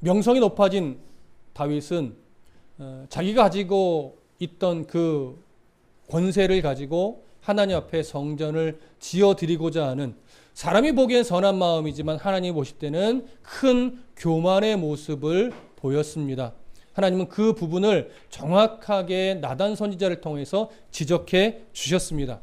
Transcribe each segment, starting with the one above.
명성이 높아진 다윗은 자기가 가지고 있던 그 권세를 가지고 하나님 앞에 성전을 지어드리고자 하는, 사람이 보기엔 선한 마음이지만 하나님이 보실 때는 큰 교만의 모습을 보였습니다. 하나님은 그 부분을 정확하게 나단 선지자를 통해서 지적해 주셨습니다.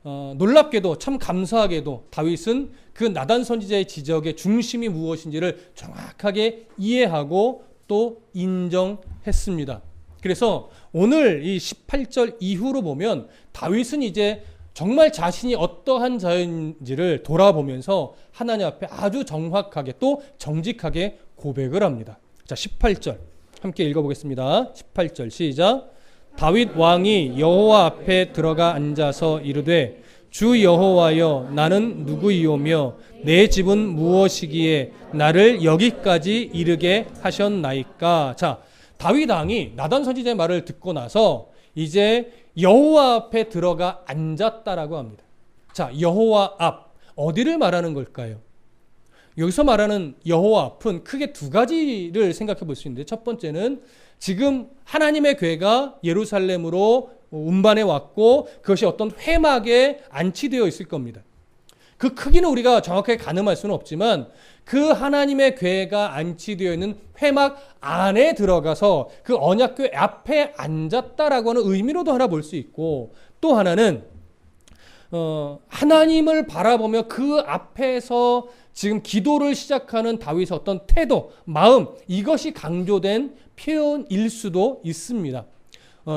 놀랍게도, 참 감사하게도 다윗은 그 나단 선지자의 지적의 중심이 무엇인지를 정확하게 이해하고 또 인정했습니다. 그래서 오늘 이 18절 이후로 보면 다윗은 이제 정말 자신이 어떠한 자인지를 돌아보면서 하나님 앞에 아주 정확하게 또 정직하게 고백을 합니다. 자, 18절 함께 읽어보겠습니다. 18절 시작. 다윗 왕이 여호와 앞에 들어가 앉아서 이르되 주 여호와여 나는 누구이오며 내 집은 무엇이기에 나를 여기까지 이르게 하셨나이까. 자, 다윗 왕이 나단 선지자의 말을 듣고 나서 이제 여호와 앞에 들어가 앉았다라고 합니다. 자, 여호와 앞, 어디를 말하는 걸까요? 여기서 말하는 여호와 앞은 크게 두 가지를 생각해 볼 수 있는데, 첫 번째는 지금 하나님의 궤가 예루살렘으로 운반해 왔고 그것이 어떤 회막에 안치되어 있을 겁니다. 그 크기는 우리가 정확하게 가늠할 수는 없지만 그 하나님의 궤가 안치되어 있는 회막 안에 들어가서 그 언약궤 앞에 앉았다라고 하는 의미로도 하나 볼 수 있고, 또 하나는 하나님을 바라보며 그 앞에서 지금 기도를 시작하는 다윗의 어떤 태도, 마음, 이것이 강조된 표현일 수도 있습니다.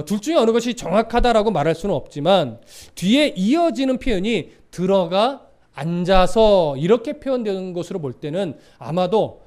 둘 중에 어느 것이 정확하다라고 말할 수는 없지만 뒤에 이어지는 표현이 들어가 앉아서 이렇게 표현되는 것으로 볼 때는 아마도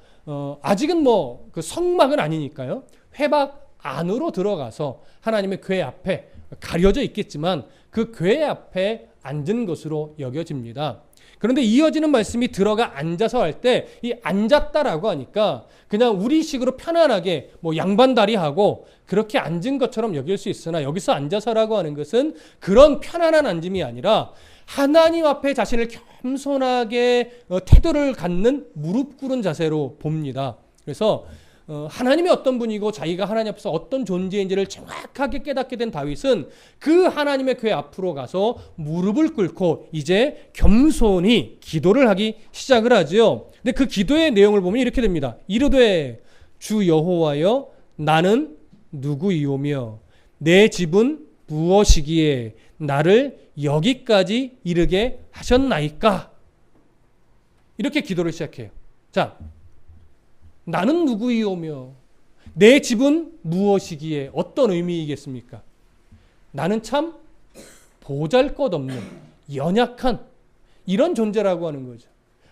아직은 뭐 그 성막은 아니니까요. 회막 안으로 들어가서 하나님의 궤 앞에 가려져 있겠지만 그 궤 앞에 앉은 것으로 여겨집니다. 그런데 이어지는 말씀이 들어가 앉아서 할 때 이 앉았다라고 하니까 그냥 우리식으로 편안하게 뭐 양반다리 하고 그렇게 앉은 것처럼 여길 수 있으나, 여기서 앉아서라고 하는 것은 그런 편안한 앉음이 아니라 하나님 앞에 자신을 겸손하게 태도를 갖는 무릎 꿇은 자세로 봅니다. 그래서 하나님이 어떤 분이고 자기가 하나님 앞에서 어떤 존재인지를 정확하게 깨닫게 된 다윗은 그 하나님의 궤 앞으로 가서 무릎을 꿇고 이제 겸손히 기도를 하기 시작을 하지요. 근데 그 기도의 내용을 보면 이렇게 됩니다. 이르되 주 여호와여 나는 누구이오며 내 집은 무엇이기에 나를 여기까지 이르게 하셨나이까. 이렇게 기도를 시작해요. 자, 나는 누구이오며 내 집은 무엇이기에, 어떤 의미이겠습니까? 나는 참 보잘것없는 연약한 이런 존재라고 하는 거죠.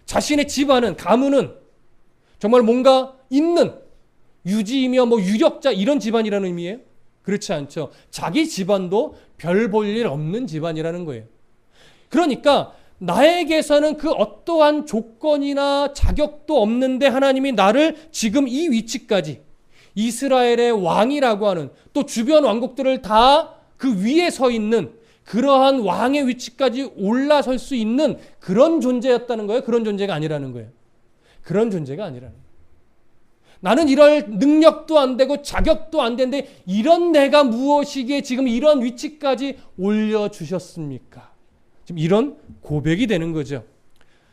자신의 집안은, 가문은 정말 뭔가 있는 유지이며 뭐 유력자 이런 집안이라는 의미예요? 그렇지 않죠. 자기 집안도 별 볼 일 없는 집안이라는 거예요. 그러니까 나에게서는 그 어떠한 조건이나 자격도 없는데 하나님이 나를 지금 이 위치까지, 이스라엘의 왕이라고 하는, 또 주변 왕국들을 다 그 위에 서 있는 그러한 왕의 위치까지 올라설 수 있는 그런 존재였다는 거예요. 그런 존재가 아니라는 거예요. 그런 존재가 아니라는 거예요. 나는 이럴 능력도 안 되고 자격도 안 되는데 이런 내가 무엇이기에 지금 이런 위치까지 올려주셨습니까? 지금 이런 고백이 되는 거죠.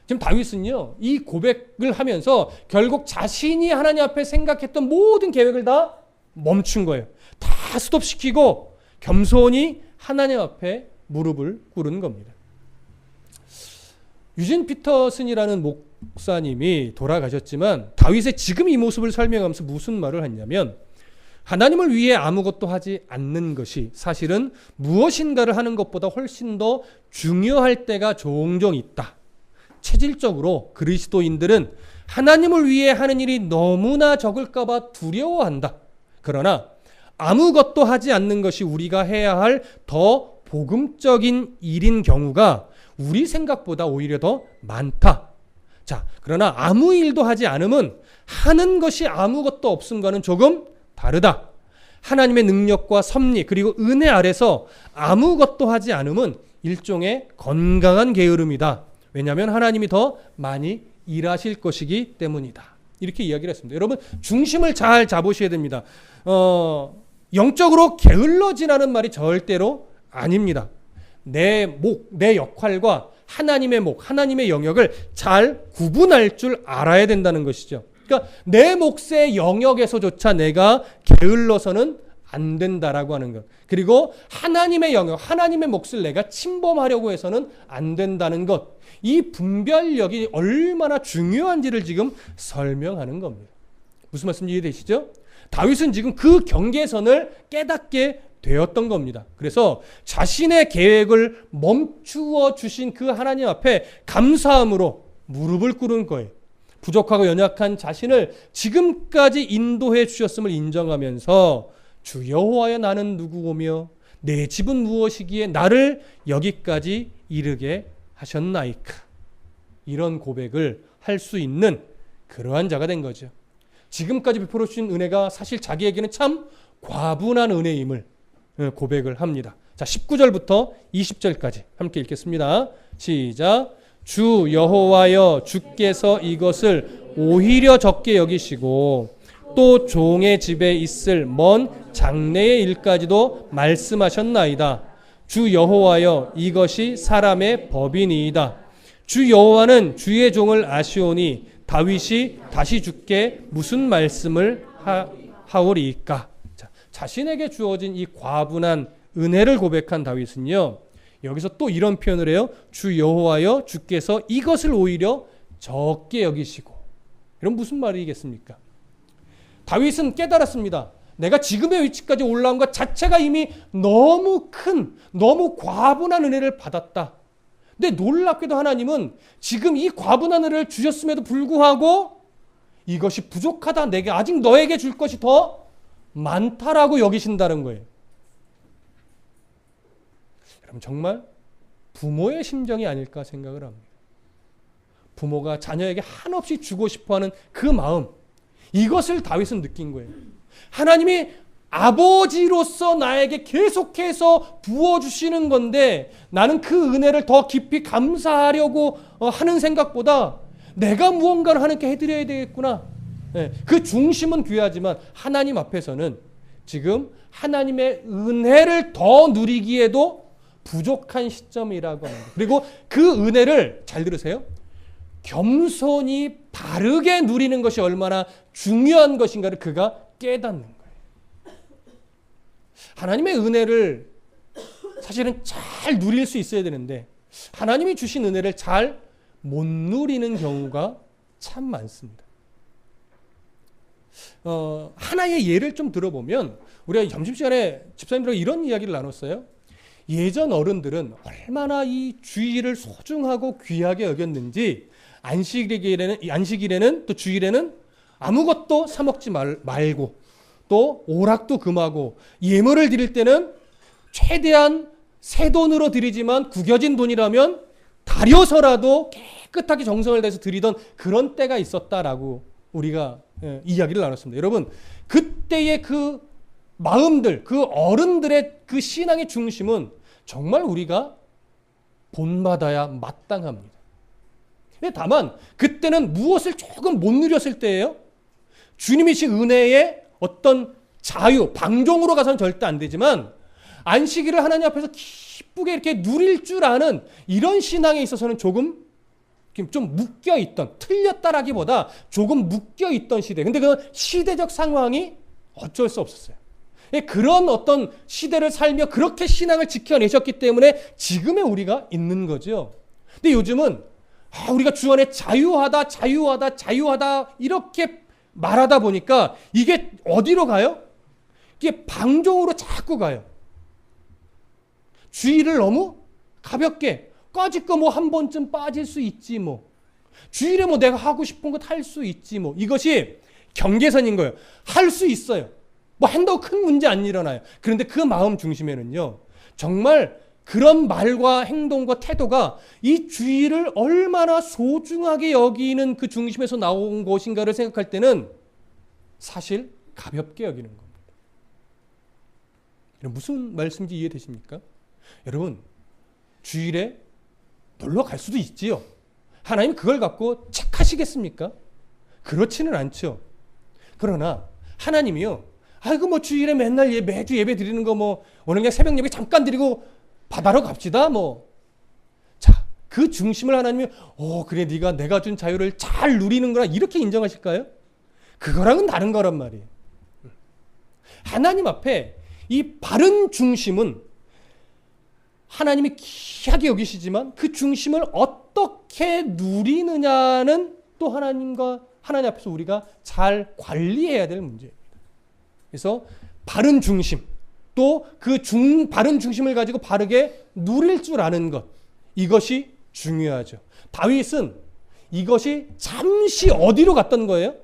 지금 다윗은요, 이 고백을 하면서 결국 자신이 하나님 앞에 생각했던 모든 계획을 다 멈춘 거예요. 다 스톱시키고 겸손히 하나님 앞에 무릎을 꿇은 겁니다. 유진 피터슨이라는 목사님이 돌아가셨지만 다윗의 지금 이 모습을 설명하면서 무슨 말을 했냐면, 하나님을 위해 아무것도 하지 않는 것이 사실은 무엇인가를 하는 것보다 훨씬 더 중요할 때가 종종 있다. 체질적으로 그리스도인들은 하나님을 위해 하는 일이 너무나 적을까 봐 두려워한다. 그러나 아무것도 하지 않는 것이 우리가 해야 할 더 복음적인 일인 경우가 우리 생각보다 오히려 더 많다. 자, 그러나 아무 일도 하지 않음은 하는 것이 아무것도 없음과는 조금 다르다. 하나님의 능력과 섭리 그리고 은혜 아래서 아무것도 하지 않음은 일종의 건강한 게으름이다. 왜냐하면 하나님이 더 많이 일하실 것이기 때문이다. 이렇게 이야기를 했습니다. 여러분 중심을 잘 잡으셔야 됩니다. 영적으로 게을러지라는 말이 절대로 아닙니다. 내 역할과 하나님의 하나님의 영역을 잘 구분할 줄 알아야 된다는 것이죠. 그러니까 내 몫의 영역에서조차 내가 게을러서는 안 된다라고 하는 것. 그리고 하나님의 영역, 하나님의 몫을 내가 침범하려고 해서는 안 된다는 것. 이 분별력이 얼마나 중요한지를 지금 설명하는 겁니다. 무슨 말씀인지 이해되시죠? 다윗은 지금 그 경계선을 깨닫게 되었던 겁니다. 그래서 자신의 계획을 멈추어 주신 그 하나님 앞에 감사함으로 무릎을 꿇은 거예요. 부족하고 연약한 자신을 지금까지 인도해 주셨음을 인정하면서 주 여호와여 나는 누구오며 내 집은 무엇이기에 나를 여기까지 이르게 하셨나이까. 이런 고백을 할 수 있는 그러한 자가 된 거죠. 지금까지 베풀어 주신 은혜가 사실 자기에게는 참 과분한 은혜임을 고백을 합니다. 자, 19절부터 20절까지 함께 읽겠습니다. 시작. 주 여호와여 주께서 이것을 오히려 적게 여기시고 또 종의 집에 있을 먼 장래의 일까지도 말씀하셨나이다. 주 여호와여 이것이 사람의 법이니이다. 주 여호와는 주의 종을 아시오니 다윗이 다시 주께 무슨 말씀을 하오리이까. 자, 자신에게 주어진 이 과분한 은혜를 고백한 다윗은요, 여기서 또 이런 표현을 해요. 주 여호와여 주께서 이것을 오히려 적게 여기시고. 이런 무슨 말이겠습니까? 다윗은 깨달았습니다. 내가 지금의 위치까지 올라온 것 자체가 이미 너무 큰, 너무 과분한 은혜를 받았다. 근데 놀랍게도 하나님은 지금 이 과분한 은혜를 주셨음에도 불구하고 이것이 부족하다. 내가 아직 너에게 줄 것이 더 많다라고 여기신다는 거예요. 여러분 정말 부모의 심정이 아닐까 생각을 합니다. 부모가 자녀에게 한없이 주고 싶어하는 그 마음, 이것을 다윗은 느낀 거예요. 하나님이 아버지로서 나에게 계속해서 부어주시는 건데 나는 그 은혜를 더 깊이 감사하려고 하는 생각보다 내가 무언가를 하나님께 해드려야 되겠구나. 그 중심은 귀하지만 하나님 앞에서는 지금 하나님의 은혜를 더 누리기에도 부족한 시점이라고 합니다. 그리고 그 은혜를 잘 들으세요. 겸손히 바르게 누리는 것이 얼마나 중요한 것인가를 그가 깨닫는 거예요. 하나님의 은혜를 사실은 잘 누릴 수 있어야 되는데 하나님이 주신 은혜를 잘 못 누리는 경우가 참 많습니다. 하나의 예를 좀 들어보면 우리가 점심시간에 집사님들과 이런 이야기를 나눴어요. 예전 어른들은 얼마나 이 주일을 소중하고 귀하게 여겼는지 안식일에는 또 주일에는 아무것도 사 먹지 말고 또 오락도 금하고 예물을 드릴 때는 최대한 새 돈으로 드리지만 구겨진 돈이라면 다려서라도 깨끗하게 정성을 다해서 드리던 그런 때가 있었다라고 우리가 이야기를 나눴습니다. 여러분 그때의 그 마음들, 그 어른들의 그 신앙의 중심은 정말 우리가 본받아야 마땅합니다. 다만 그때는 무엇을 조금 못 누렸을 때예요. 주님이 신 은혜의 어떤 자유, 방종으로 가서는 절대 안 되지만 안식일을 하나님 앞에서 기쁘게 이렇게 누릴 줄 아는 이런 신앙에 있어서는 조금 좀 묶여있던, 틀렸다라기보다 조금 묶여있던 시대. 근데 그 시대적 상황이 어쩔 수 없었어요. 그런 어떤 시대를 살며 그렇게 신앙을 지켜내셨기 때문에 지금의 우리가 있는 거죠. 근데 요즘은 우리가 주 안에 자유하다 이렇게 말하다 보니까 이게 어디로 가요? 이게 방종으로 자꾸 가요. 주일을 너무 가볍게 꺼지고 뭐 한 번쯤 빠질 수 있지 뭐. 주일에 뭐 내가 하고 싶은 것 할 수 있지 뭐. 이것이 경계선인 거예요. 할 수 있어요. 뭐 한다고 큰 문제 안 일어나요. 그런데 그 마음 중심에는요. 정말 그런 말과 행동과 태도가 이 주일을 얼마나 소중하게 여기는 그 중심에서 나온 것인가를 생각할 때는 사실 가볍게 여기는 겁니다. 무슨 말씀인지 이해되십니까? 여러분 주일에 놀러 갈 수도 있지요. 하나님 그걸 갖고 착하시겠습니까? 그렇지는 않죠. 그러나 하나님이요, 아이고 뭐 주일에 맨날 매주 예배 드리는 거 뭐 오늘 그냥 새벽 예배 잠깐 드리고 바다로 갑시다 뭐. 자, 그 중심을 하나님이 그래 네가 내가 준 자유를 잘 누리는구나 이렇게 인정하실까요? 그거랑은 다른 거란 말이에요. 하나님 앞에 이 바른 중심은 하나님이 귀하게 여기시지만 그 중심을 어떻게 누리느냐는 또 하나님 앞에서 우리가 잘 관리해야 될 문제입니다. 그래서 바른 중심, 또 그 바른 중심을 가지고 바르게 누릴 줄 아는 것, 이것이 중요하죠. 다윗은 이것이 잠시 어디로 갔던 거예요?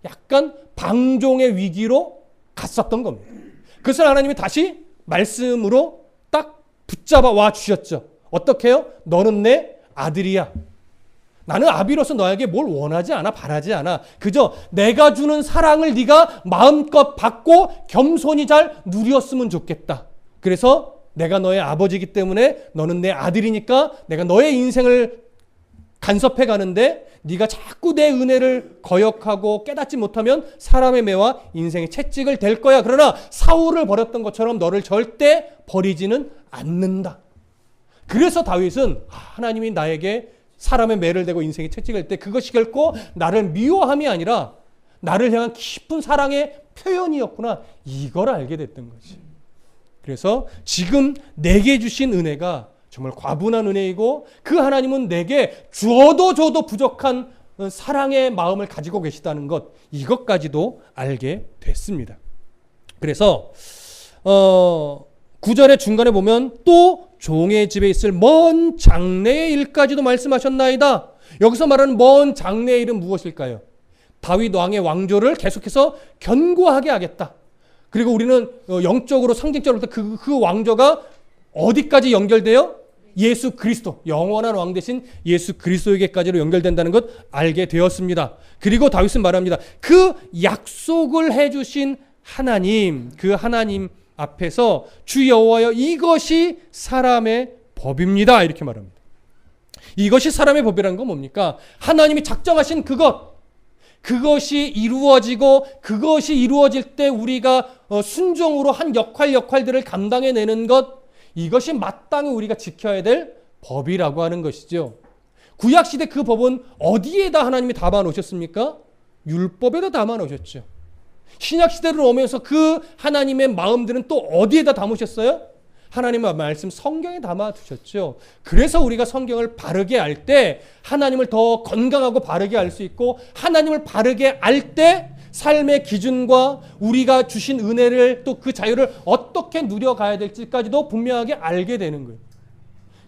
약간 방종의 위기로 갔었던 겁니다. 그것을 하나님이 다시 말씀으로 딱 붙잡아 와 주셨죠. 어떻게 해요? 너는 내 아들이야. 나는 아비로서 너에게 뭘 원하지 않아, 바라지 않아. 그저 내가 주는 사랑을 네가 마음껏 받고 겸손히 잘 누렸으면 좋겠다. 그래서 내가 너의 아버지이기 때문에 너는 내 아들이니까 내가 너의 인생을 간섭해 가는데 네가 자꾸 내 은혜를 거역하고 깨닫지 못하면 사람의 매와 인생의 채찍을 댈 거야. 그러나 사울을 버렸던 것처럼 너를 절대 버리지는 않는다. 그래서 다윗은 하나님이 나에게 사람의 매를 대고 인생의 채찍을 때 그것이 결코 나를 미워함이 아니라 나를 향한 깊은 사랑의 표현이었구나. 이걸 알게 됐던 거지. 그래서 지금 내게 주신 은혜가 정말 과분한 은혜이고 그 하나님은 내게 줘도 부족한 사랑의 마음을 가지고 계시다는 것, 이것까지도 알게 됐습니다. 그래서 9절의 중간에 보면 또 종의 집에 있을 먼 장래의 일까지도 말씀하셨나이다. 여기서 말하는 먼 장래의 일은 무엇일까요? 다윗 왕의 왕조를 계속해서 견고하게 하겠다. 그리고 우리는 영적으로 상징적으로 그 왕조가 어디까지 연결돼요? 예수 그리스도, 영원한 왕 되신 예수 그리스도에게까지로 연결된다는 것 알게 되었습니다. 그리고 다윗은 말합니다. 그 약속을 해주신 하나님, 그 하나님 앞에서 주 여호와여 이것이 사람의 법입니다. 이렇게 말합니다. 이것이 사람의 법이라는 건 뭡니까? 하나님이 작정하신 그것이 이루어지고 그것이 이루어질 때 우리가 순종으로 한 역할들을 감당해내는 것, 이것이 마땅히 우리가 지켜야 될 법이라고 하는 것이죠. 구약시대 그 법은 어디에다 하나님이 담아 놓으셨습니까? 율법에다 담아 놓으셨죠. 신약시대로 오면서 그 하나님의 마음들은 또 어디에다 담으셨어요? 하나님의 말씀 성경에 담아 두셨죠. 그래서 우리가 성경을 바르게 알 때 하나님을 더 건강하고 바르게 알 수 있고, 하나님을 바르게 알 때 삶의 기준과 우리가 주신 은혜를 또 그 자유를 어떻게 누려가야 될지까지도 분명하게 알게 되는 거예요.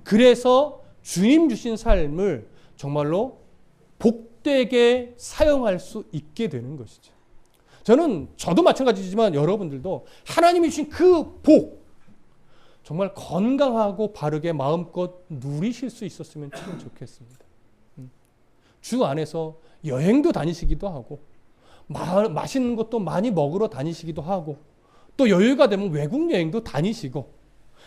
그래서 주님 주신 삶을 정말로 복되게 사용할 수 있게 되는 것이죠. 저도 마찬가지지만 여러분들도 하나님이 주신 그 복, 정말 건강하고 바르게 마음껏 누리실 수 있었으면 참 좋겠습니다. 주 안에서 여행도 다니시기도 하고 맛있는 것도 많이 먹으러 다니시기도 하고 또 여유가 되면 외국 여행도 다니시고,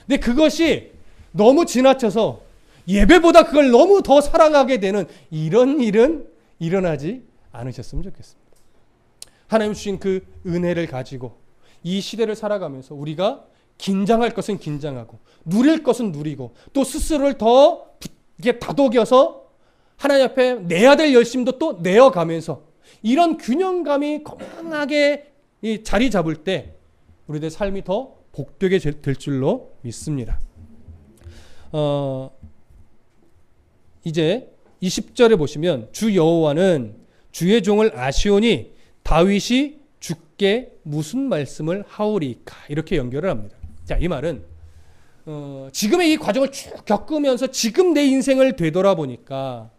근데 그것이 너무 지나쳐서 예배보다 그걸 너무 더 사랑하게 되는 이런 일은 일어나지 않으셨으면 좋겠습니다. 하나님 주신 그 은혜를 가지고 이 시대를 살아가면서 우리가 긴장할 것은 긴장하고 누릴 것은 누리고 또 스스로를 더 이렇게 다독여서 하나님 앞에 내야 될 열심도 또 내어가면서 이런 균형감이 건강하게 자리 잡을 때 우리들의 삶이 더 복되게 될 줄로 믿습니다. 이제 20절에 보시면 주 여호와는 주의 종을 아시오니 다윗이 주께 무슨 말씀을 하오리까, 이렇게 연결을 합니다. 자, 이 말은 지금의 이 과정을 쭉 겪으면서 지금 내 인생을 되돌아보니까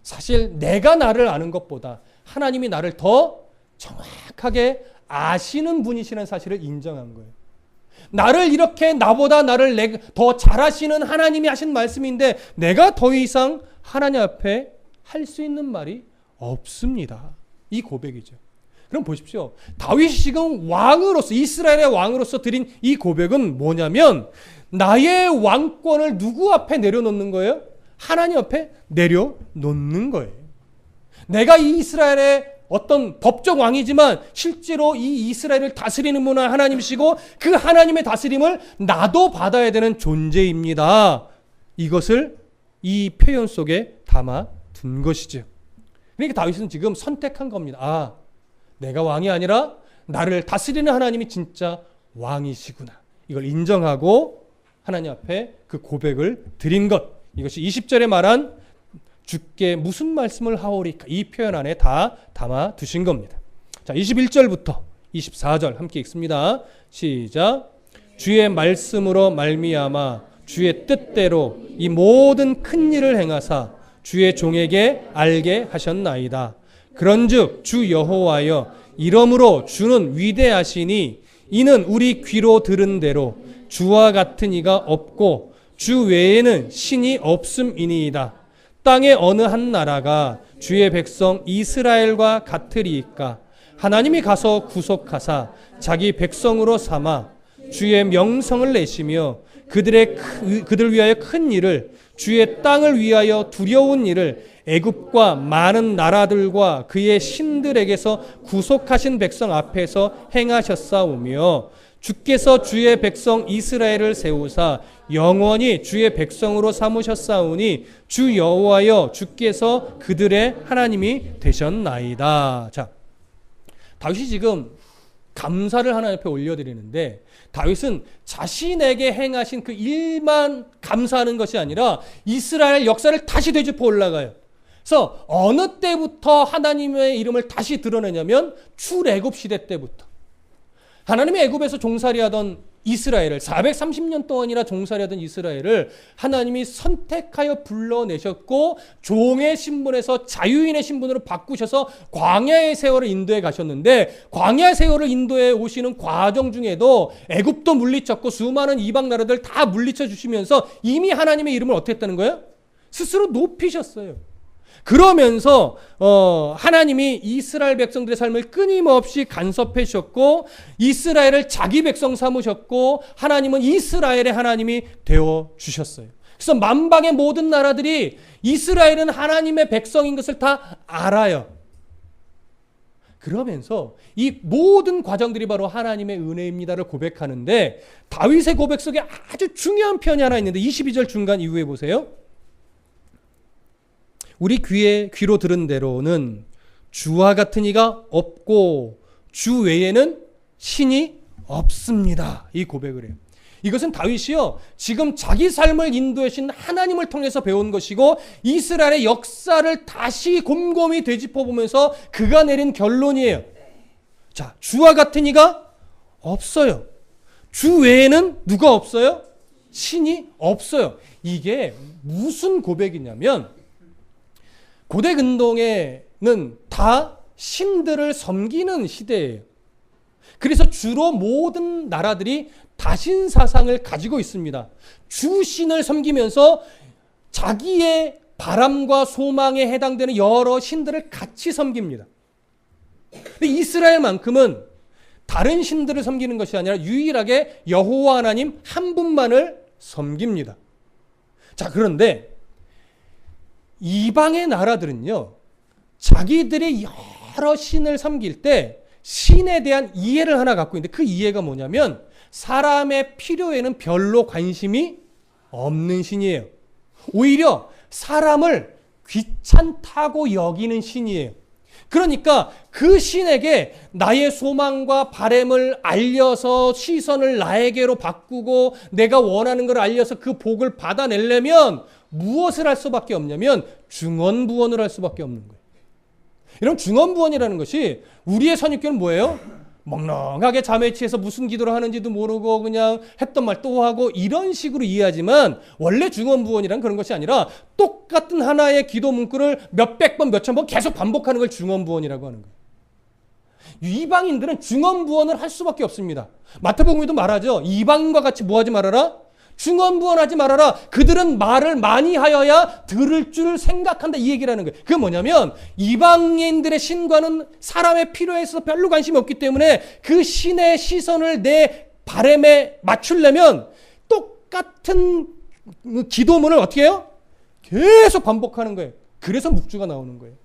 사실 내가 나를 아는 것보다 하나님이 나를 더 정확하게 아시는 분이시라는 사실을 인정한 거예요. 나를 이렇게 나보다 나를 더 잘하시는 하나님이 하신 말씀인데 내가 더 이상 하나님 앞에 할 수 있는 말이 없습니다. 이 고백이죠. 그럼 보십시오. 다윗이 지금 왕으로서, 이스라엘의 왕으로서 드린 이 고백은 뭐냐면 나의 왕권을 누구 앞에 내려놓는 거예요? 하나님 앞에 내려놓는 거예요. 내가 이 이스라엘의 어떤 법적 왕이지만 실제로 이 이스라엘을 다스리는 분은 하나님이시고 그 하나님의 다스림을 나도 받아야 되는 존재입니다. 이것을 이 표현 속에 담아 둔 것이죠. 그러니까 다윗은 지금 선택한 겁니다. 아, 내가 왕이 아니라 나를 다스리는 하나님이 진짜 왕이시구나. 이걸 인정하고 하나님 앞에 그 고백을 드린 것. 이것이 20절에 말한 주께 무슨 말씀을 하오리까, 이 표현 안에 다 담아 두신 겁니다. 자, 21절부터 24절 함께 읽습니다. 시작. 주의 말씀으로 말미암아 주의 뜻대로 이 모든 큰 일을 행하사 주의 종에게 알게 하셨나이다. 그런즉 주 여호와여, 이러므로 주는 위대하시니 이는 우리 귀로 들은 대로 주와 같은 이가 없고 주 외에는 신이 없음이니이다. 땅의 어느 한 나라가 주의 백성 이스라엘과 같으리이까. 하나님이 가서 구속하사 자기 백성으로 삼아 주의 명성을 내시며 그들 위하여 큰 일을, 주의 땅을 위하여 두려운 일을 애굽과 많은 나라들과 그의 신들에게서 구속하신 백성 앞에서 행하셨사오며, 주께서 주의 백성 이스라엘을 세우사 영원히 주의 백성으로 삼으셨사오니 주 여호와여, 주께서 그들의 하나님이 되셨나이다. 자, 다윗이 지금 감사를 하나님 앞에 올려드리는데, 다윗은 자신에게 행하신 그 일만 감사하는 것이 아니라 이스라엘 역사를 다시 되짚어 올라가요. 그래서 어느 때부터 하나님의 이름을 다시 드러내냐면 출애굽 시대 때부터. 하나님이 애굽에서 종살이하던 이스라엘을, 430년 동안이나 종살이하던 이스라엘을 하나님이 선택하여 불러내셨고 종의 신분에서 자유인의 신분으로 바꾸셔서 광야의 세월을 인도해 가셨는데, 광야의 세월을 인도해 오시는 과정 중에도 애굽도 물리쳤고 수많은 이방 나라들 다 물리쳐 주시면서 이미 하나님의 이름을 어떻게 했다는 거예요? 스스로 높이셨어요. 그러면서 하나님이 이스라엘 백성들의 삶을 끊임없이 간섭해 주셨고 이스라엘을 자기 백성 삼으셨고 하나님은 이스라엘의 하나님이 되어 주셨어요. 그래서 만방의 모든 나라들이 이스라엘은 하나님의 백성인 것을 다 알아요. 그러면서 이 모든 과정들이 바로 하나님의 은혜입니다를 고백하는데, 다윗의 고백 속에 아주 중요한 편이 하나 있는데 22절 중간 이후에 보세요. 우리 귀로 들은 대로는 주와 같은 이가 없고 주 외에는 신이 없습니다. 이 고백을 해요. 이것은 다윗이요, 지금 자기 삶을 인도하신 하나님을 통해서 배운 것이고 이스라엘의 역사를 다시 곰곰이 되짚어보면서 그가 내린 결론이에요. 자, 주와 같은 이가 없어요. 주 외에는 누가 없어요? 신이 없어요. 이게 무슨 고백이냐면, 고대 근동에는 다 신들을 섬기는 시대예요. 그래서 주로 모든 나라들이 다신 사상을 가지고 있습니다. 주신을 섬기면서 자기의 바람과 소망에 해당되는 여러 신들을 같이 섬깁니다. 근데 이스라엘만큼은 다른 신들을 섬기는 것이 아니라 유일하게 여호와 하나님 한 분만을 섬깁니다. 자, 그런데 이방의 나라들은요, 자기들이 여러 신을 섬길 때 신에 대한 이해를 하나 갖고 있는데, 그 이해가 뭐냐면 사람의 필요에는 별로 관심이 없는 신이에요. 오히려 사람을 귀찮다고 여기는 신이에요. 그러니까 그 신에게 나의 소망과 바람을 알려서 시선을 나에게로 바꾸고 내가 원하는 걸 알려서 그 복을 받아내려면 무엇을 할 수밖에 없냐면 중언부언을 할 수밖에 없는 거예요. 이런 중언부언이라는 것이 우리의 선입견은 뭐예요? 멍렁하게 잠에 취해서 무슨 기도를 하는지도 모르고 그냥 했던 말 또 하고 이런 식으로 이해하지만, 원래 중언부언이란 그런 것이 아니라 똑같은 하나의 기도 문구를 몇백 번, 몇천 번 계속 반복하는 걸 중언부언이라고 하는 거예요. 이방인들은 중언부언을 할 수밖에 없습니다. 마태복음에도 말하죠. 이방인과 같이 뭐 하지 말아라? 중언부언하지 말아라. 그들은 말을 많이 하여야 들을 줄 생각한다, 이 얘기라는 거예요. 그게 뭐냐면 이방인들의 신과는 사람의 필요에 있어서 별로 관심이 없기 때문에 그 신의 시선을 내 바람에 맞추려면 똑같은 기도문을 어떻게 해요? 계속 반복하는 거예요. 그래서 묵주가 나오는 거예요.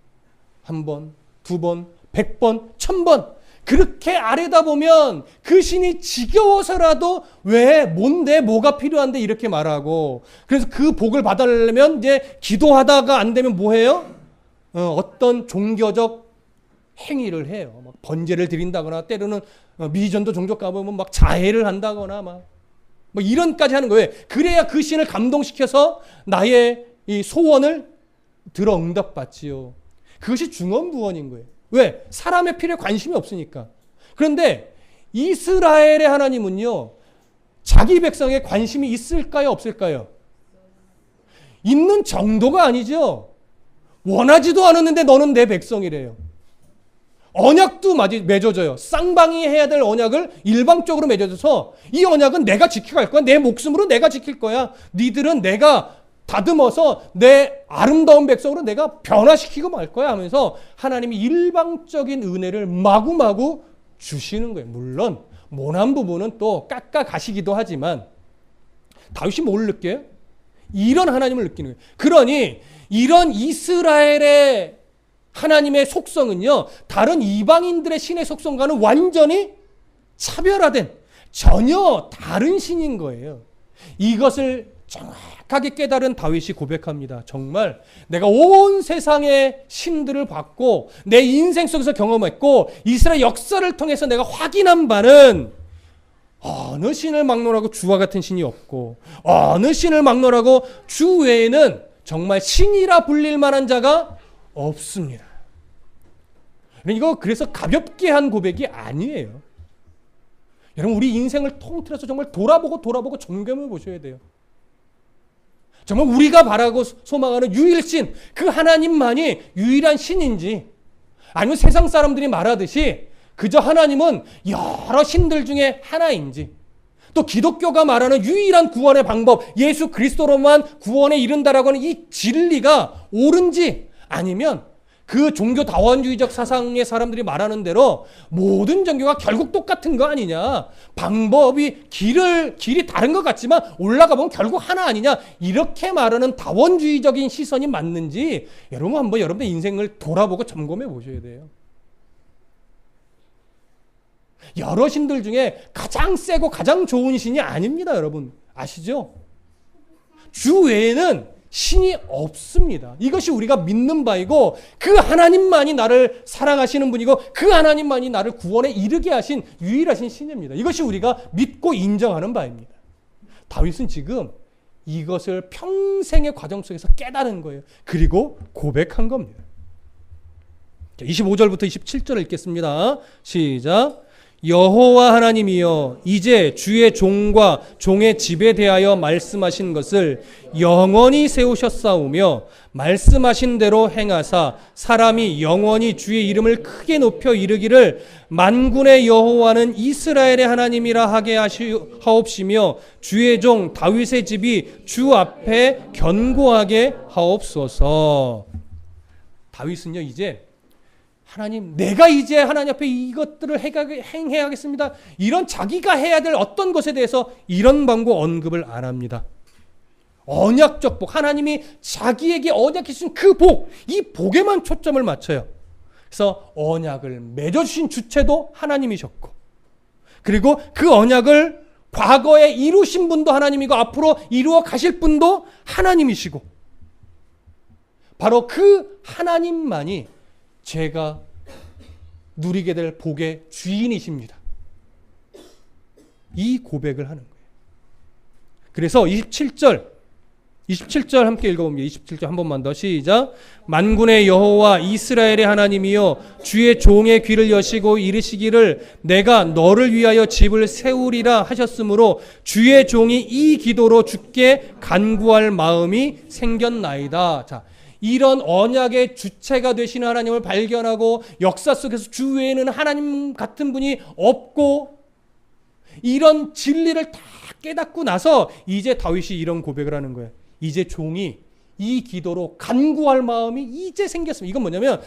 한 번, 두 번, 100번, 1000번 그렇게 아뢰다 보면 그 신이 지겨워서라도 왜, 뭔데, 뭐가 필요한데 이렇게 말하고, 그래서 그 복을 받으려면 이제 기도하다가 안 되면 뭐 해요? 어떤 종교적 행위를 해요. 막 번제를 드린다거나 때로는 미전도 종족 가보면 막 자해를 한다거나 막 이런까지 하는 거예요. 그래야 그 신을 감동시켜서 나의 이 소원을 들어 응답받지요. 그것이 중언부언인 거예요. 왜? 사람의 필요에 관심이 없으니까. 그런데 이스라엘의 하나님은요, 자기 백성에 관심이 있을까요? 없을까요? 있는 정도가 아니죠. 원하지도 않았는데 너는 내 백성이래요. 언약도 맺어져요. 쌍방이 해야 될 언약을 일방적으로 맺어져서 이 언약은 내가 지켜갈 거야. 내 목숨으로 내가 지킬 거야. 니들은 내가 다듬어서 내 아름다운 백성으로 내가 변화시키고 말 거야 하면서 하나님이 일방적인 은혜를 마구마구 주시는 거예요. 물론 모난 부분은 또 깎아 가시기도 하지만 다윗이 뭘 느껴요? 이런 하나님을 느끼는 거예요. 그러니 이런 이스라엘의 하나님의 속성은요, 다른 이방인들의 신의 속성과는 완전히 차별화된 전혀 다른 신인 거예요. 이것을 정확하게 깨달은 다윗이 고백합니다. 정말 내가 온 세상의 신들을 봤고 내 인생 속에서 경험했고 이스라엘 역사를 통해서 내가 확인한 바는 어느 신을 막론하고 주와 같은 신이 없고 어느 신을 막론하고 주 외에는 정말 신이라 불릴 만한 자가 없습니다. 이거 그래서 가볍게 한 고백이 아니에요. 여러분, 우리 인생을 통틀어서 정말 돌아보고 점검해 보셔야 돼요. 정말 우리가 바라고 소망하는 유일신, 그 하나님만이 유일한 신인지, 아니면 세상 사람들이 말하듯이 그저 하나님은 여러 신들 중에 하나인지, 또 기독교가 말하는 유일한 구원의 방법, 예수 그리스도로만 구원에 이른다라고 하는 이 진리가 옳은지, 아니면 그 종교 다원주의적 사상의 사람들이 말하는 대로 모든 종교가 결국 똑같은 거 아니냐, 방법이 길이 다른 것 같지만 올라가 보면 결국 하나 아니냐, 이렇게 말하는 다원주의적인 시선이 맞는지 여러분 한번 여러분의 인생을 돌아보고 점검해 보셔야 돼요. 여러 신들 중에 가장 세고 가장 좋은 신이 아닙니다. 여러분 아시죠? 주 외에는 신이 없습니다. 이것이 우리가 믿는 바이고, 그 하나님만이 나를 사랑하시는 분이고 그 하나님만이 나를 구원에 이르게 하신 유일하신 신입니다. 이것이 우리가 믿고 인정하는 바입니다. 다윗은 지금 이것을 평생의 과정 속에서 깨달은 거예요. 그리고 고백한 겁니다. 25절부터 27절을 읽겠습니다. 시작. 여호와 하나님이여, 이제 주의 종과 종의 집에 대하여 말씀하신 것을 영원히 세우셨사오며 말씀하신 대로 행하사 사람이 영원히 주의 이름을 크게 높여 이르기를 만군의 여호와는 이스라엘의 하나님이라 하게 하옵시며 주의 종 다윗의 집이 주 앞에 견고하게 하옵소서. 다윗은요, 이제 하나님, 내가 이제 하나님 앞에 이것들을 행해야겠습니다, 이런 자기가 해야 될 어떤 것에 대해서 이런 방구 언급을 안 합니다. 언약적 복, 하나님이 자기에게 언약해 주신 그 복, 이 복에만 초점을 맞춰요. 그래서 언약을 맺어주신 주체도 하나님이셨고, 그리고 그 언약을 과거에 이루신 분도 하나님이고 앞으로 이루어 가실 분도 하나님이시고, 바로 그 하나님만이 제가 누리게 될 복의 주인이십니다. 이 고백을 하는 거예요. 그래서 27절 함께 읽어봅니다. 27절 한 번만 더 시작. 만군의 여호와 이스라엘의 하나님이여, 주의 종의 귀를 여시고 이르시기를 내가 너를 위하여 집을 세우리라 하셨으므로 주의 종이 이 기도로 주께 간구할 마음이 생겼나이다. 자, 이런 언약의 주체가 되시는 하나님을 발견하고 역사 속에서 주 외에는 하나님 같은 분이 없고, 이런 진리를 다 깨닫고 나서 이제 다윗이 이런 고백을 하는 거예요. 이제 종이 이 기도로 간구할 마음이 이제 생겼습니다. 이건 뭐냐면,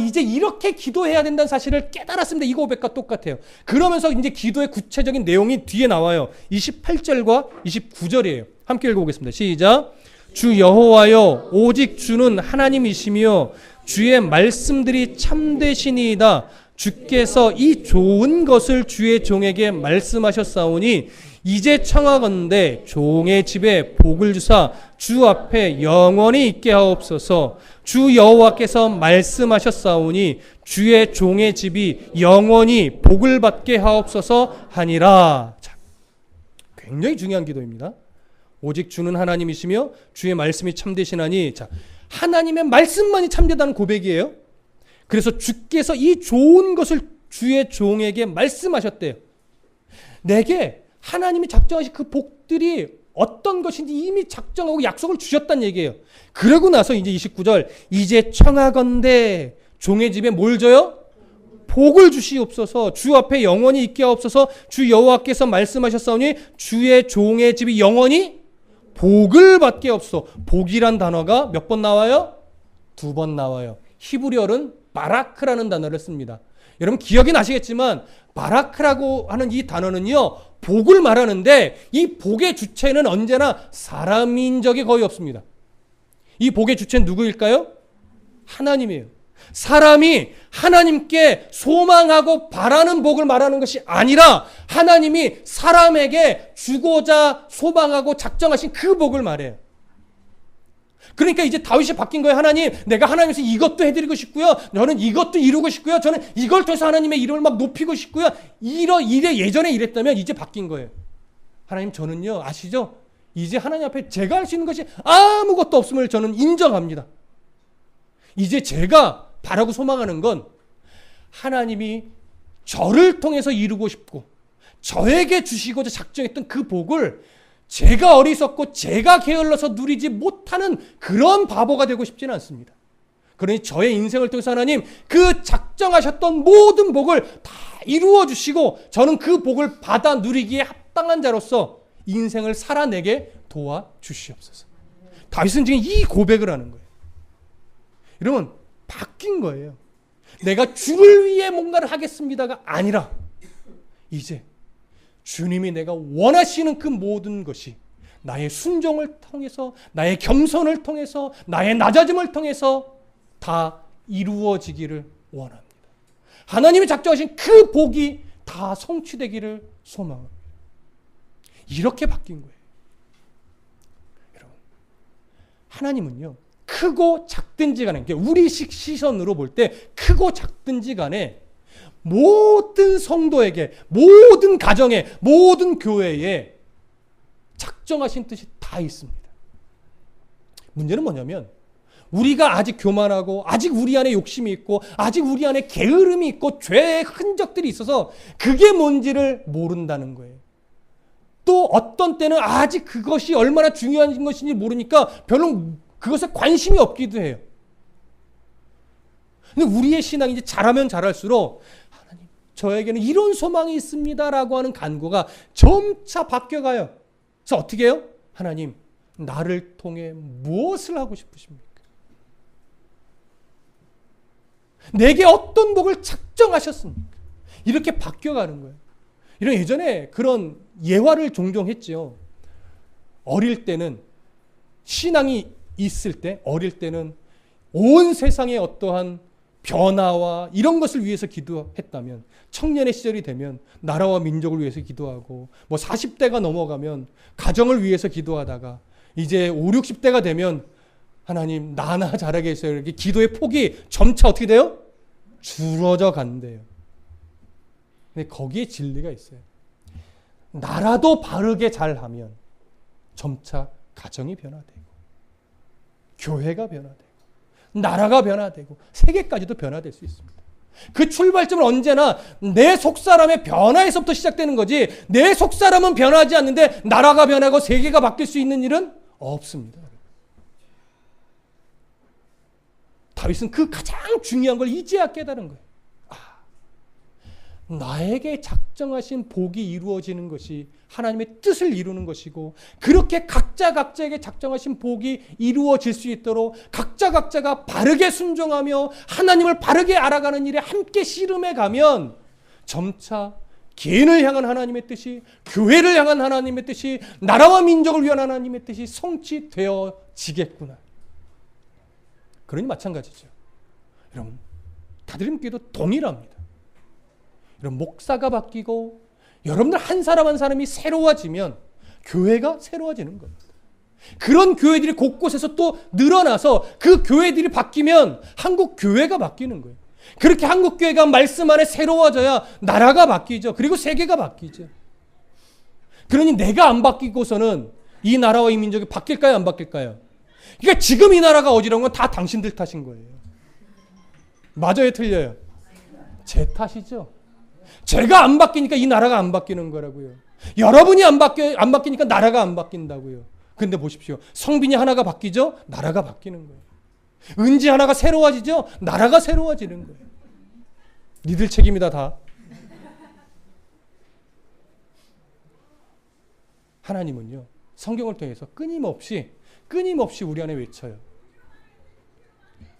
이제 이렇게 기도해야 된다는 사실을 깨달았습니다. 이 고백과 똑같아요. 그러면서 이제 기도의 구체적인 내용이 뒤에 나와요. 28절과 29절이에요. 함께 읽어보겠습니다. 시작. 주 여호와여, 오직 주는 하나님이시며 주의 말씀들이 참되시니이다. 주께서 이 좋은 것을 주의 종에게 말씀하셨사오니 이제 청하건대 종의 집에 복을 주사 주 앞에 영원히 있게 하옵소서. 주 여호와께서 말씀하셨사오니 주의 종의 집이 영원히 복을 받게 하옵소서 하니라. 자, 굉장히 중요한 기도입니다. 오직 주는 하나님이시며 주의 말씀이 참되시나니, 자, 하나님의 말씀만이 참되다는 고백이에요. 그래서 주께서 이 좋은 것을 주의 종에게 말씀하셨대요. 내게 하나님이 작정하신 그 복들이 어떤 것인지 이미 작정하고 약속을 주셨다는 얘기예요. 그러고 나서 이제 29절, 이제 청하건대 종의 집에 뭘 줘요? 복을 주시옵소서. 주 앞에 영원히 있게 하옵소서. 주 여호와께서 말씀하셨사오니 주의 종의 집이 영원히 복을 받게 없어. 복이란 단어가 몇 번 나와요? 2번 나와요. 히브리어는 바라크라는 단어를 씁니다. 여러분 기억이 나시겠지만 바라크라고 하는 이 단어는요, 복을 말하는데 이 복의 주체는 언제나 사람인 적이 거의 없습니다. 이 복의 주체는 누구일까요? 하나님이에요. 사람이 하나님께 소망하고 바라는 복을 말하는 것이 아니라 하나님이 사람에게 주고자 소망하고 작정하신 그 복을 말해요. 그러니까 이제 다윗이 바뀐 거예요. 하나님, 내가 하나님께서 이것도 해드리고 싶고요. 저는 이것도 이루고 싶고요. 저는 이걸 통해서 하나님의 이름을 막 높이고 싶고요. 예전에 이랬다면 이제 바뀐 거예요. 하나님, 저는요, 아시죠? 이제 하나님 앞에 제가 할 수 있는 것이 아무것도 없음을 저는 인정합니다. 이제 제가 바라고 소망하는 건 하나님이 저를 통해서 이루고 싶고 저에게 주시고자 작정했던 그 복을 제가 어리석고 제가 게을러서 누리지 못하는 그런 바보가 되고 싶지는 않습니다. 그러니 저의 인생을 통해서 하나님 그 작정하셨던 모든 복을 다 이루어 주시고 저는 그 복을 받아 누리기에 합당한 자로서 인생을 살아내게 도와주시옵소서. 다윗은 지금 이 고백을 하는 거예요. 여러분, 바뀐 거예요. 내가 주를 위해 뭔가를 하겠습니다가 아니라 이제 주님이 내가 원하시는 그 모든 것이 나의 순종을 통해서, 나의 겸손을 통해서, 나의 낮아짐을 통해서 다 이루어지기를 원합니다. 하나님이 작정하신 그 복이 다 성취되기를 소망합니다. 이렇게 바뀐 거예요. 여러분, 하나님은요, 크고 작든지 간에, 우리식 시선으로 볼 때 크고 작든지 간에 모든 성도에게, 모든 가정에, 모든 교회에 작정하신 뜻이 다 있습니다. 문제는 뭐냐면 우리가 아직 교만하고 아직 우리 안에 욕심이 있고 아직 우리 안에 게으름이 있고 죄의 흔적들이 있어서 그게 뭔지를 모른다는 거예요. 또 어떤 때는 아직 그것이 얼마나 중요한 것인지 모르니까 별로 그것에 관심이 없기도 해요. 근데 우리의 신앙이 이제 자라면 자랄수록 하나님, 저에게는 이런 소망이 있습니다라고 하는 간구가 점차 바뀌어가요. 그래서 어떻게 해요? 하나님, 나를 통해 무엇을 하고 싶으십니까? 내게 어떤 복을 작정하셨습니까? 이렇게 바뀌어가는 거예요. 이런 예전에 그런 예화를 종종 했죠. 어릴 때는 신앙이 있을 때, 어릴 때는 온 세상의 어떠한 변화와 이런 것을 위해서 기도했다면, 청년의 시절이 되면 나라와 민족을 위해서 기도하고, 40대가 넘어가면 가정을 위해서 기도하다가 이제 5, 60대가 되면 하나님 나나 잘하게 해주세요. 이렇게 기도의 폭이 점차 어떻게 돼요? 줄어져 간대요. 근데 거기에 진리가 있어요. 나라도 바르게 잘하면 점차 가정이 변화되고 교회가 변화되고 나라가 변화되고 세계까지도 변화될 수 있습니다. 그 출발점은 언제나 내 속사람의 변화에서부터 시작되는 거지, 내 속사람은 변하지 않는데 나라가 변하고 세계가 바뀔 수 있는 일은 없습니다. 다윗은 그 가장 중요한 걸 이제야 깨달은 거예요. 나에게 작정하신 복이 이루어지는 것이 하나님의 뜻을 이루는 것이고, 그렇게 각자에게 작정하신 복이 이루어질 수 있도록 각자가 바르게 순종하며 하나님을 바르게 알아가는 일에 함께 씨름해 가면 점차 개인을 향한 하나님의 뜻이, 교회를 향한 하나님의 뜻이, 나라와 민족을 위한 하나님의 뜻이 성취되어지겠구나. 그러니 마찬가지죠. 여러분, 다드림교회도 동일합니다. 여러분, 목사가 바뀌고 여러분들 한 사람 한 사람이 새로워지면 교회가 새로워지는 겁니다. 그런 교회들이 곳곳에서 또 늘어나서 그 교회들이 바뀌면 한국 교회가 바뀌는 거예요. 그렇게 한국 교회가 말씀 안에 새로워져야 나라가 바뀌죠. 그리고 세계가 바뀌죠. 그러니 내가 안 바뀌고서는 이 나라와 이 민족이 바뀔까요? 안 바뀔까요? 그러니까 지금 이 나라가 어지러운 건 다 당신들 탓인 거예요. 맞아요? 틀려요? 제 탓이죠. 제가 안 바뀌니까 이 나라가 안 바뀌는 거라고요. 여러분이 안 바뀌니까 나라가 안 바뀐다고요. 근데 보십시오. 성빈이 하나가 바뀌죠? 나라가 바뀌는 거예요. 은지 하나가 새로워지죠? 나라가 새로워지는 거예요. 니들 책임이다 다. 하나님은요, 성경을 통해서 끊임없이 우리 안에 외쳐요.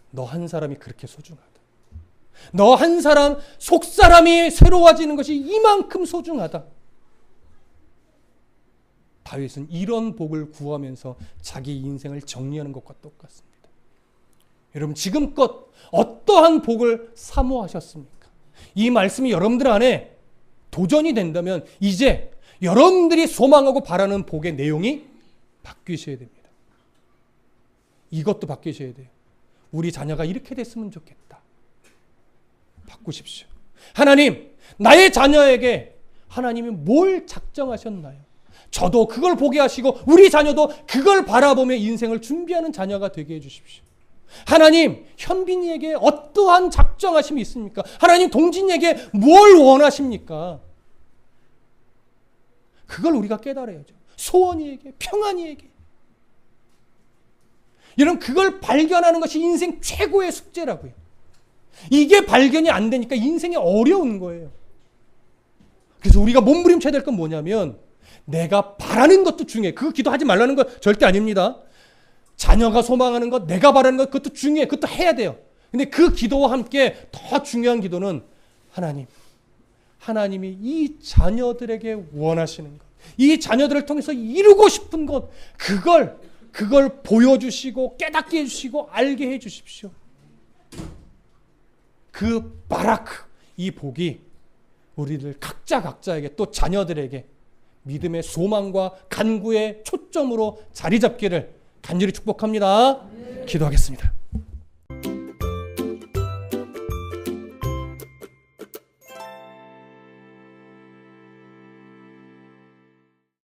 너 한 사람이 그렇게 소중하다. 너 한 사람, 속사람이 새로워지는 것이 이만큼 소중하다. 다윗은 이런 복을 구하면서 자기 인생을 정리하는 것과 똑같습니다. 여러분, 지금껏 어떠한 복을 사모하셨습니까? 이 말씀이 여러분들 안에 도전이 된다면 이제 여러분들이 소망하고 바라는 복의 내용이 바뀌셔야 됩니다. 이것도 바뀌셔야 돼요. 우리 자녀가 이렇게 됐으면 좋겠다. 바꾸십시오. 하나님, 나의 자녀에게 하나님이 뭘 작정하셨나요? 저도 그걸 보게 하시고 우리 자녀도 그걸 바라보며 인생을 준비하는 자녀가 되게 해주십시오. 하나님, 현빈이에게 어떠한 작정하심이 있습니까? 하나님, 동진이에게 뭘 원하십니까? 그걸 우리가 깨달아야죠. 소원이에게, 평안이에게. 여러분, 그걸 발견하는 것이 인생 최고의 숙제라고요. 이게 발견이 안 되니까 인생이 어려운 거예요. 그래서 우리가 몸부림쳐야 될 건 뭐냐면 내가 바라는 것도 중요해. 그거 기도하지 말라는 거 절대 아닙니다. 자녀가 소망하는 것, 내가 바라는 것, 그것도 중요해. 그것도 해야 돼요. 근데 그 기도와 함께 더 중요한 기도는 하나님이 이 자녀들에게 원하시는 것, 이 자녀들을 통해서 이루고 싶은 것, 그걸 보여주시고 깨닫게 해주시고 알게 해주십시오. 그 바라크, 이 복이 우리들 각자에게 또 자녀들에게 믿음의 소망과 간구의 초점으로 자리 잡기를 간절히 축복합니다. 기도하겠습니다.